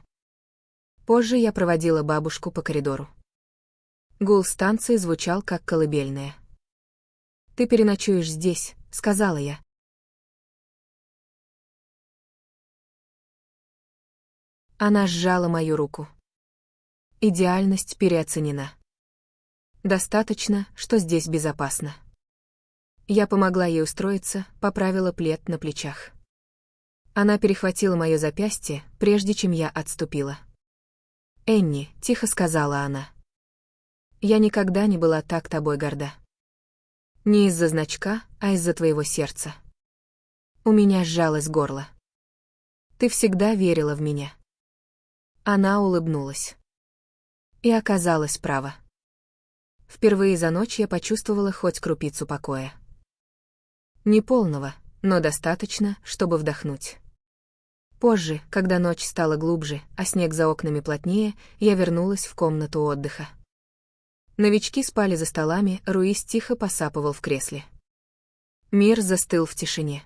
Позже я проводила бабушку по коридору. Гул станции звучал как колыбельная. «Ты переночуешь здесь», — сказала я. Она сжала мою руку. Идеальность переоценена. Достаточно, что здесь безопасно. Я помогла ей устроиться, поправила плед на плечах. Она перехватила мое запястье, прежде чем я отступила. «Энни», — тихо сказала она. «Я никогда не была так тобой горда. Не из-за значка, а из-за твоего сердца». У меня сжалось горло. «Ты всегда верила в меня». Она улыбнулась. И оказалась права. Впервые за ночь я почувствовала хоть крупицу покоя. Не полного, но достаточно, чтобы вдохнуть. Позже, когда ночь стала глубже, а снег за окнами плотнее, я вернулась в комнату отдыха. Новички спали за столами, Руис тихо посапывал в кресле. Мир застыл в тишине.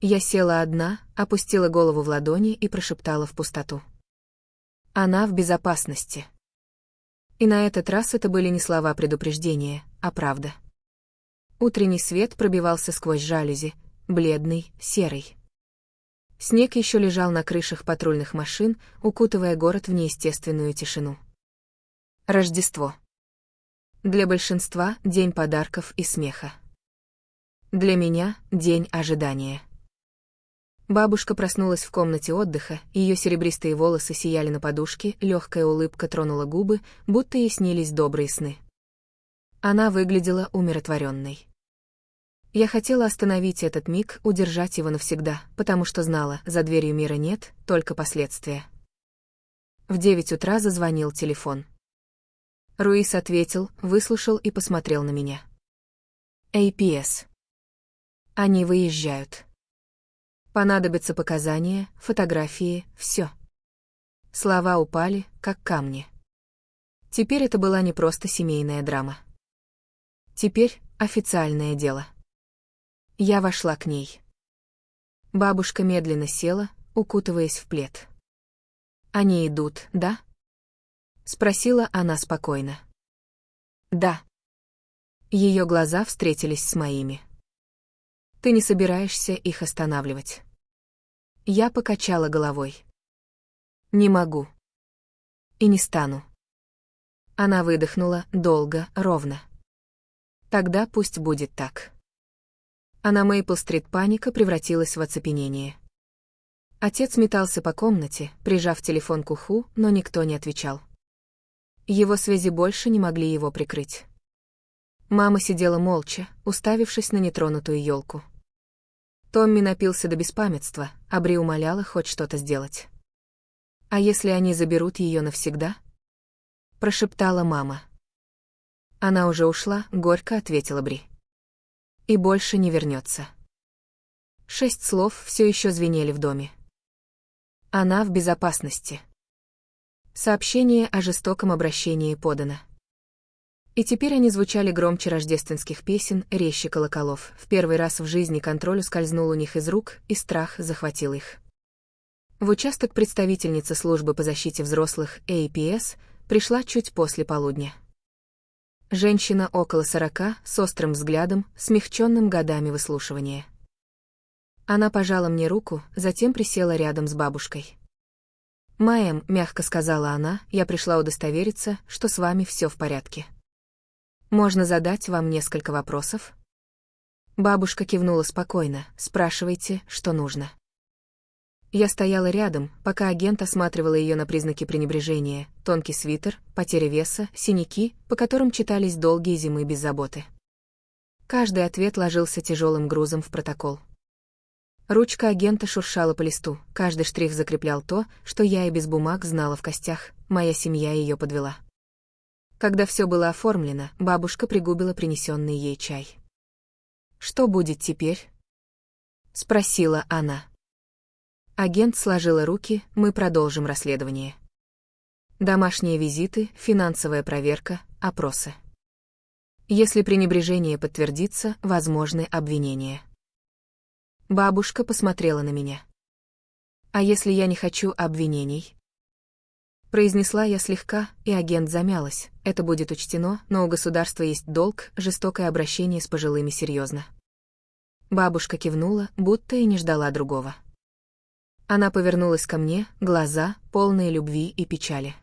Я села одна, опустила голову в ладони и прошептала в пустоту. Она в безопасности. И на этот раз это были не слова предупреждения, а правда. Утренний свет пробивался сквозь жалюзи, бледный, серый. Снег еще лежал на крышах патрульных машин, укутывая город в неестественную тишину. Рождество. Для большинства — день подарков и смеха. Для меня — день ожидания. Бабушка проснулась в комнате отдыха, ее серебристые волосы сияли на подушке, легкая улыбка тронула губы, будто ей снились добрые сны. Она выглядела умиротворенной. Я хотела остановить этот миг, удержать его навсегда, потому что знала, за дверью мира нет, только последствия. В 9 утра зазвонил телефон. Руис ответил, выслушал и посмотрел на меня. APS. Они выезжают. Понадобятся показания, фотографии, все. Слова упали, как камни. Теперь это была не просто семейная драма. Теперь официальное дело. Я вошла к ней. Бабушка медленно села, укутываясь в плед. «Они идут, да?» — спросила она спокойно. «Да». Ее глаза встретились с моими. «Ты не собираешься их останавливать?» Я покачала головой. «Не могу. И не стану». Она выдохнула долго, ровно. «Тогда пусть будет так». А на Мейпл-стрит паника превратилась в оцепенение. Отец метался по комнате, прижав телефон к уху, но никто не отвечал. Его связи больше не могли его прикрыть. Мама сидела молча, уставившись на нетронутую елку. Томми напился до беспамятства, а Бри умоляла хоть что-то сделать. «А если они заберут ее навсегда?» — прошептала мама. «Она уже ушла», — горько ответила Бри. «И больше не вернется». 6 слов все еще звенели в доме. Она в безопасности. Сообщение о жестоком обращении подано. И теперь они звучали громче рождественских песен, резче колоколов. В первый раз в жизни контроль ускользнул у них из рук, и страх захватил их. В участок представительница службы по защите взрослых APS пришла чуть после полудня. Женщина около 40, с острым взглядом, смягченным годами выслушивания. Она пожала мне руку, затем присела рядом с бабушкой. «Мэм», — мягко сказала она, — «я пришла удостовериться, что с вами все в порядке. Можно задать вам несколько вопросов?» Бабушка кивнула спокойно. «Спрашивайте, что нужно». Я стояла рядом, пока агент осматривала ее на признаки пренебрежения: тонкий свитер, потеря веса, синяки, по которым читались долгие зимы без заботы. Каждый ответ ложился тяжелым грузом в протокол. Ручка агента шуршала по листу, каждый штрих закреплял то, что я и без бумаг знала в костях: моя семья ее подвела. Когда все было оформлено, бабушка пригубила принесенный ей чай. «Что будет теперь?» — спросила она. Агент сложила руки: «Мы продолжим расследование. Домашние визиты, финансовая проверка, опросы. Если пренебрежение подтвердится, возможны обвинения». Бабушка посмотрела на меня. «А если я не хочу обвинений?» Произнесла я слегка, и агент замялась. «Это будет учтено, но у государства есть долг, жестокое обращение с пожилыми серьезно». Бабушка кивнула, будто и не ждала другого. Она повернулась ко мне, глаза, полные любви и печали.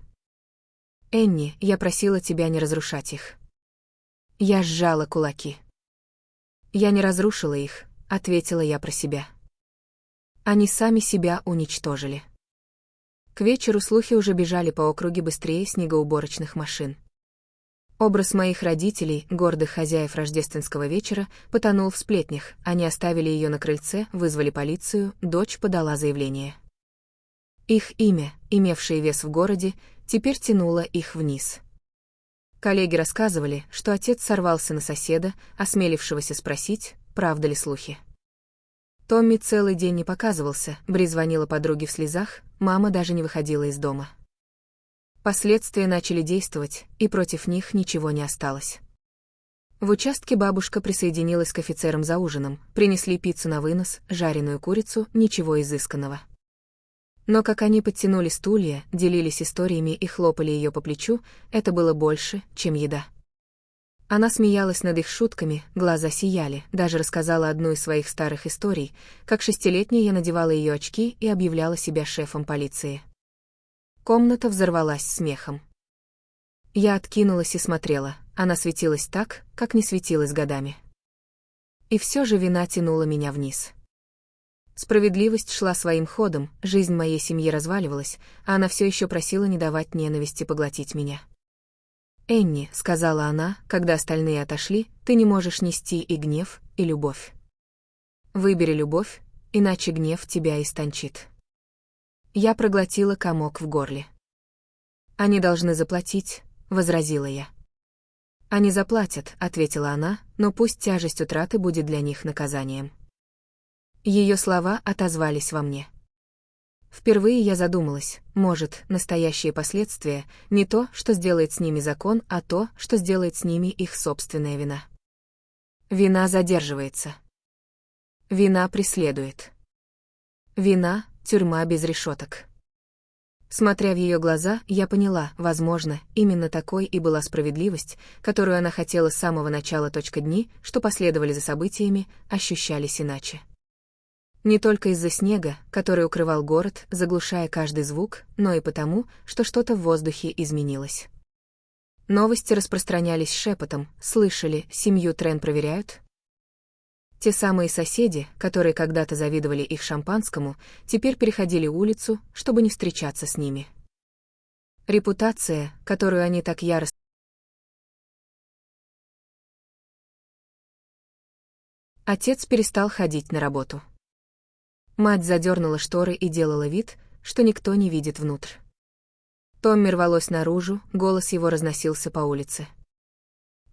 «Энни, я просила тебя не разрушать их». Я сжала кулаки. «Я не разрушила их», — ответила я про себя. Они сами себя уничтожили. К вечеру слухи уже бежали по округе быстрее снегоуборочных машин. Образ моих родителей, гордых хозяев рождественского вечера, потонул в сплетнях. Они оставили ее на крыльце, вызвали полицию, дочь подала заявление. Их имя, имевшее вес в городе, теперь тянуло их вниз. Коллеги рассказывали, что отец сорвался на соседа, осмелившегося спросить, правда ли слухи. Томми целый день не показывался, Бри звонила подруге в слезах, мама даже не выходила из дома. Последствия начали действовать, и против них ничего не осталось. В участке бабушка присоединилась к офицерам за ужином, принесли пиццу на вынос, жареную курицу, ничего изысканного. Но как они подтянули стулья, делились историями и хлопали ее по плечу, это было больше, чем еда. Она смеялась над их шутками, глаза сияли, даже рассказала одну из своих старых историй, как 6-летняя я надевала ее очки и объявляла себя шефом полиции. Комната взорвалась смехом. Я откинулась и смотрела, она светилась так, как не светилась годами. И все же вина тянула меня вниз. Справедливость шла своим ходом, жизнь моей семьи разваливалась, а она все еще просила не давать ненависти поглотить меня. «Энни», — сказала она, когда остальные отошли, — «ты не можешь нести и гнев, и любовь. Выбери любовь, иначе гнев тебя истончит». Я проглотила комок в горле. «Они должны заплатить», — возразила я. «Они заплатят», — ответила она, — «но пусть тяжесть утраты будет для них наказанием». Ее слова отозвались во мне. Впервые я задумалась, может, настоящие последствия — не то, что сделает с ними закон, а то, что сделает с ними их собственная вина. Вина задерживается. Вина преследует. Вина — тюрьма без решеток. Смотря в ее глаза, я поняла, возможно, именно такой и была справедливость, которую она хотела с самого начала. Дни, что последовали за событиями, ощущались иначе. Не только из-за снега, который укрывал город, заглушая каждый звук, но и потому, что что-то в воздухе изменилось. Новости распространялись шепотом, слышали, семью Трен проверяют. Те самые соседи, которые когда-то завидовали их шампанскому, теперь переходили улицу, чтобы не встречаться с ними. Репутация, которую они так яростно... Отец перестал ходить на работу. Мать задернула шторы и делала вид, что никто не видит внутрь. Томми рвалось наружу, голос его разносился по улице.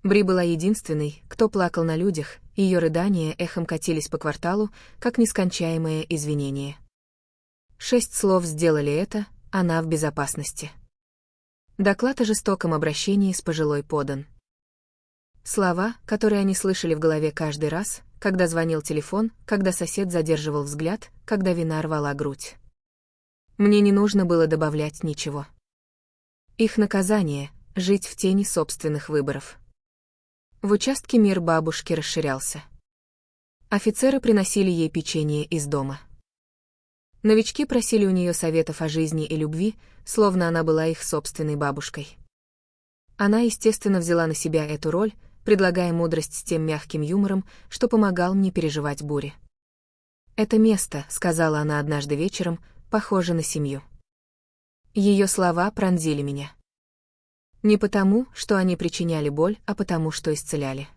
Бри была единственной, кто плакал на людях, ее рыдания эхом катились по кварталу, как нескончаемое извинение. 6 слов сделали это, она в безопасности. Доклад о жестоком обращении с пожилой подан. Слова, которые они слышали в голове каждый раз, когда звонил телефон, когда сосед задерживал взгляд, когда вина рвала грудь. Мне не нужно было добавлять ничего. Их наказание — жить в тени собственных выборов. В участке мир бабушки расширялся. Офицеры приносили ей печенье из дома. Новички просили у нее советов о жизни и любви, словно она была их собственной бабушкой. Она, естественно, взяла на себя эту роль, предлагая мудрость с тем мягким юмором, что помогал мне переживать бури. «Это место», — сказала она однажды вечером, — «похоже на семью». Ее слова пронзили меня. Не потому, что они причиняли боль, а потому, что исцеляли.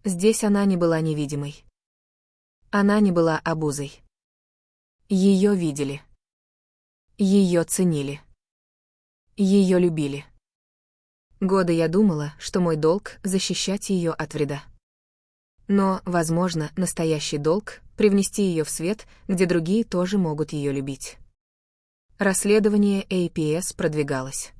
Здесь она не была невидимой. Она не была обузой. Ее видели. Ее ценили. Ее любили. Годы я думала, что мой долг — защищать ее от вреда. Но, возможно, настоящий долг — привнести ее в свет, где другие тоже могут ее любить. Расследование APS продвигалось.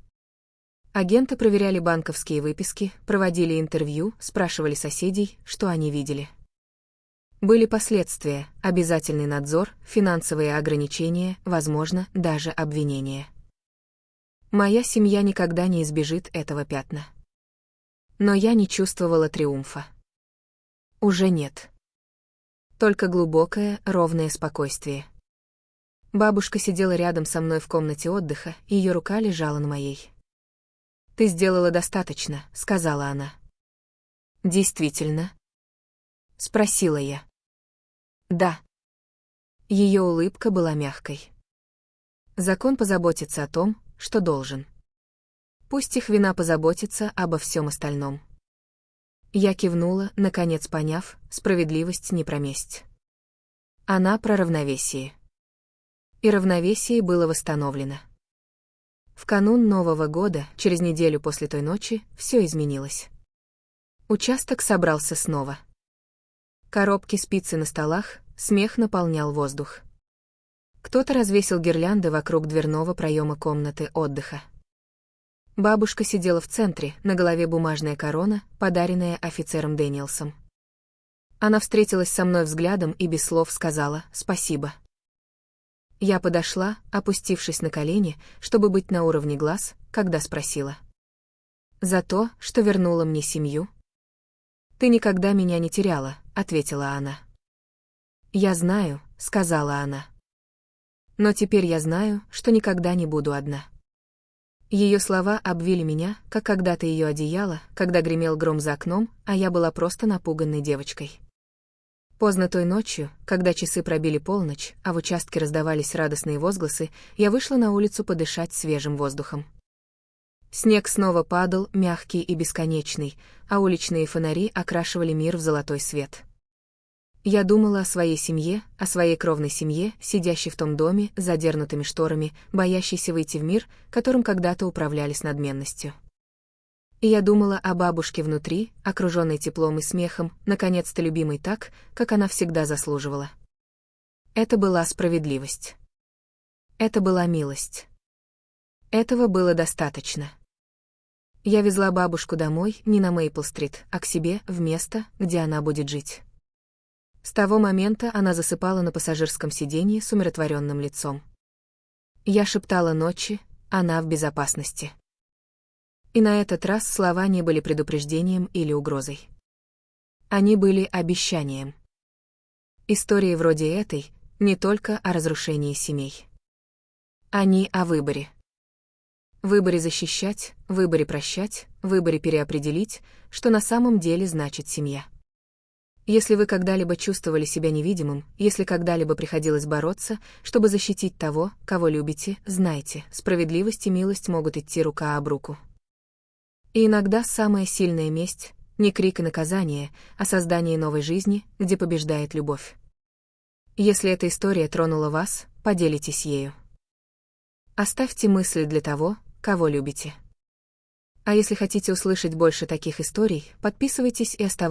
Агенты проверяли банковские выписки, проводили интервью, спрашивали соседей, что они видели. Были последствия, обязательный надзор, финансовые ограничения, возможно, даже обвинения. Моя семья никогда не избежит этого пятна. Но я не чувствовала триумфа. Уже нет. Только глубокое, ровное спокойствие. Бабушка сидела рядом со мной в комнате отдыха, и ее рука лежала на моей. «Ты сделала достаточно», — сказала она. «Действительно?» — спросила я. «Да». Ее улыбка была мягкой. Закон позаботится о том, что должен. Пусть их вина позаботится обо всем остальном. Я кивнула, наконец поняв, справедливость не про месть. Она про равновесие. И равновесие было восстановлено. В канун Нового года, через неделю после той ночи, все изменилось. Участок собрался снова. Коробки спицы на столах, смех наполнял воздух. Кто-то развесил гирлянды вокруг дверного проема комнаты отдыха. Бабушка сидела в центре, на голове бумажная корона, подаренная офицером Дэниелсом. Она встретилась со мной взглядом и без слов сказала «спасибо». Я подошла, опустившись на колени, чтобы быть на уровне глаз, когда спросила. «За то, что вернула мне семью?» «Ты никогда меня не теряла», — ответила она. «Я знаю», — сказала она. «Но теперь я знаю, что никогда не буду одна». Ее слова обвили меня, как когда-то ее одеяло, когда гремел гром за окном, а я была просто напуганной девочкой. Поздно той ночью, когда часы пробили полночь, а в участке раздавались радостные возгласы, я вышла на улицу подышать свежим воздухом. Снег снова падал, мягкий и бесконечный, а уличные фонари окрашивали мир в золотой свет. Я думала о своей семье, о своей кровной семье, сидящей в том доме, с задернутыми шторами, боящейся выйти в мир, которым когда-то управляли с надменностью. И я думала о бабушке внутри, окруженной теплом и смехом, наконец-то любимой так, как она всегда заслуживала. Это была справедливость. Это была милость. Этого было достаточно. Я везла бабушку домой, не на Мейпл-стрит, а к себе, в место, где она будет жить. С того момента она засыпала на пассажирском сиденье с умиротворенным лицом. Я шептала ночи, она в безопасности. И на этот раз слова не были предупреждением или угрозой. Они были обещанием. Истории вроде этой не только о разрушении семей. Они о выборе. Выборе защищать, выборе прощать, выборе переопределить, что на самом деле значит семья. Если вы когда-либо чувствовали себя невидимым, если когда-либо приходилось бороться, чтобы защитить того, кого любите, знайте, справедливость и милость могут идти рука об руку. И иногда самая сильная месть — не крик и наказание, а создание новой жизни, где побеждает любовь. Если эта история тронула вас, поделитесь ею. Оставьте мысль для того, кого любите. А если хотите услышать больше таких историй, подписывайтесь и оставайтесь